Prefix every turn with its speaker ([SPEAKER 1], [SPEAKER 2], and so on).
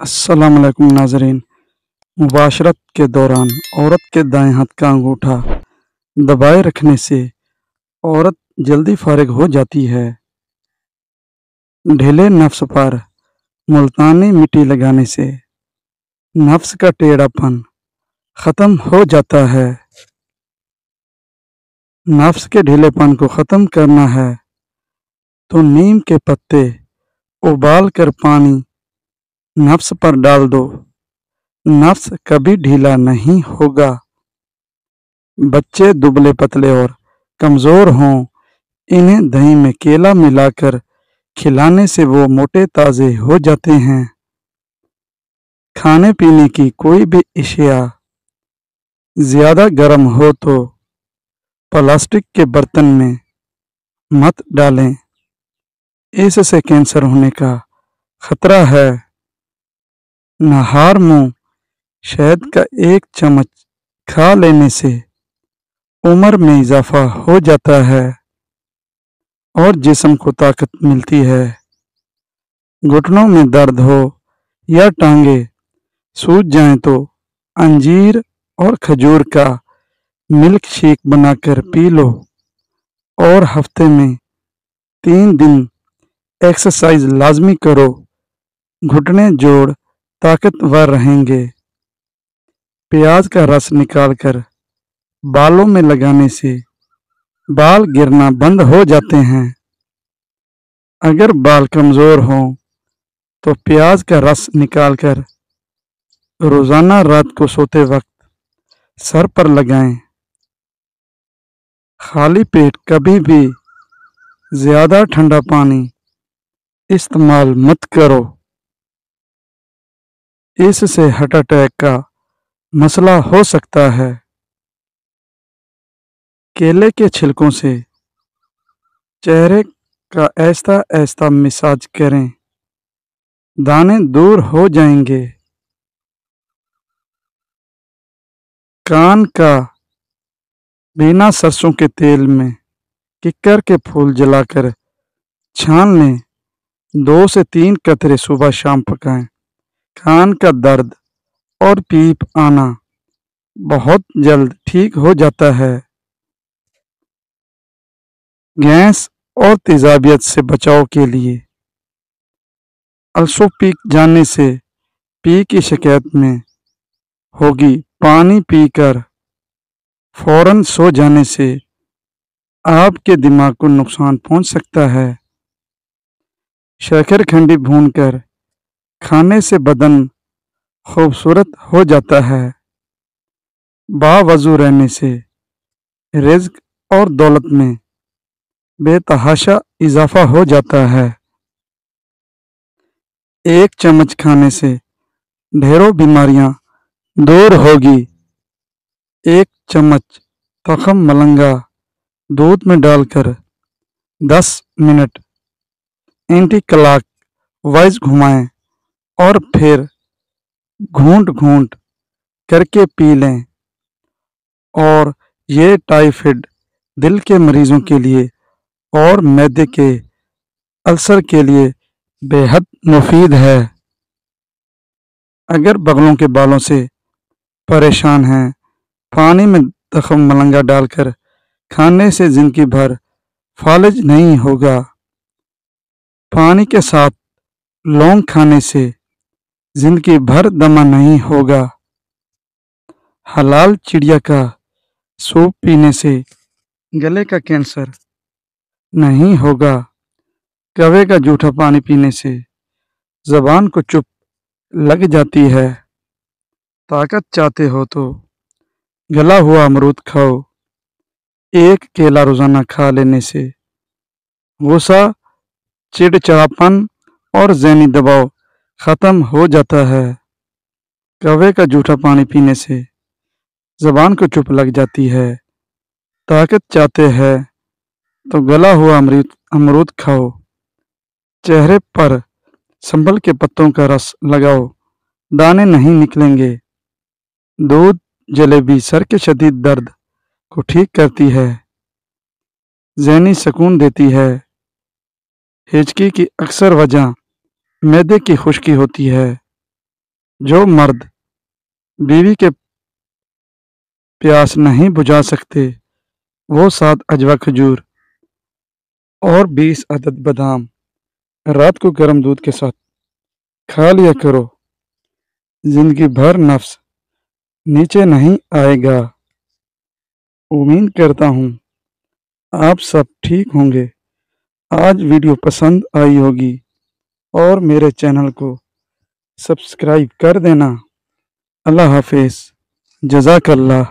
[SPEAKER 1] अस्सलाम वालेकुम नाज़रीन। मुबाशरत के दौरान औरत के दाएं हाथ का अंगूठा दबाए रखने से औरत जल्दी फारिग हो जाती है। ढीले नफ्स पर मुल्तानी मिट्टी लगाने से नफ्स का टेढ़ापन ख़त्म हो जाता है। नफ्स के ढीलेपन को ख़त्म करना है तो नीम के पत्ते उबाल कर पानी नफ्स पर डाल दो, नफ्स कभी ढीला नहीं होगा। बच्चे दुबले पतले और कमज़ोर हों, इन्हें दही में केला मिलाकर खिलाने से वो मोटे ताज़े हो जाते हैं। खाने पीने की कोई भी अशिया ज़्यादा गर्म हो तो प्लास्टिक के बर्तन में मत डालें, इससे कैंसर होने का खतरा है। नहार मुंह शहद का 1 चम्मच खा लेने से उम्र में इजाफा हो जाता है और जिस्म को ताकत मिलती है। घुटनों में दर्द हो या टांगे सूज जाएं तो अंजीर और खजूर का मिल्क शेक बनाकर पी लो और हफ्ते में 3 दिन एक्सरसाइज लाजमी करो। घुटने जोड़ ताकतवर रहेंगे। प्याज का रस निकालकर बालों में लगाने से बाल गिरना बंद हो जाते हैं। अगर बाल कमज़ोर हों तो प्याज का रस निकालकर रोज़ाना रात को सोते वक्त सर पर लगाएं। खाली पेट कभी भी ज़्यादा ठंडा पानी इस्तेमाल मत करो, इससे हार्ट अटैक का मसला हो सकता है। केले के छिलकों से चेहरे का आहिस्ता आहिस्ता मसाज करें, दाने दूर हो जाएंगे। कान का बिना सरसों के तेल में किक्कर के फूल जलाकर छान लें, 2 से 3 कतरे सुबह शाम पकाएं। कान का दर्द और पीप आना बहुत जल्द ठीक हो जाता है। गैस और तेजाबियत से बचाव के लिए अल्सो पीक जाने से पी की शिकायत में होगी। पानी पीकर फौरन सो जाने से आपके दिमाग को नुकसान पहुंच सकता है। शक्कर खंडी भूनकर खाने से बदन खूबसूरत हो जाता है। बावजू रहने से रिज्क और दौलत में बेतहाशा इजाफा हो जाता है। 1 चम्मच खाने से ढेरों बीमारियां दूर होगी। 1 चम्मच तखम मलंगा दूध में डालकर 10 मिनट एंटी क्लॉक वाइज घुमाएं और फिर घूंट घूंट करके पी लें। और ये टाइफाइड, दिल के मरीजों के लिए और मैदे के अल्सर के लिए बेहद मुफीद है। अगर बगलों के बालों से परेशान हैं, पानी में तखम मलंगा डालकर खाने से जिंदगी भर फालिज नहीं होगा। पानी के साथ लौंग खाने से जिंदगी भर दमा नहीं होगा। हलाल चिड़िया का सूप पीने से गले का कैंसर नहीं होगा। कौवे का जूठा पानी पीने से जबान को चुप लग जाती है। ताकत चाहते हो तो गला हुआ अमरूद खाओ। 1 केला रोजाना खा लेने से गुस्सा, चिड़चिड़ापन और ज़हनी दबाव खत्म हो जाता है। कौवे का जूठा पानी पीने से जबान को चुप लग जाती है। ताकत चाहते हैं तो गला हुआ अमरूद खाओ। चेहरे पर संभल के पत्तों का रस लगाओ, दाने नहीं निकलेंगे। दूध जलेबी सर के शदीद दर्द को ठीक करती है, ज़हनी सुकून देती है। हिचकी की अक्सर वजह मैदे की खुश्की होती है। جو مرد بیوی کے پیاس نہیں بجھا سکتے وہ 7 اجوا کھجور اور 20 عدد بادام رات کو گرم دودھ کے ساتھ کھا لیا کرو، زندگی بھر نفس نیچے نہیں آئے گا۔ امید کرتا ہوں آپ سب ٹھیک ہوں گے۔ آج ویڈیو پسند آئی ہوگی اور میرے چینل کو سبسکرائب کر دینا۔ اللہ حافظ، جزاک اللہ۔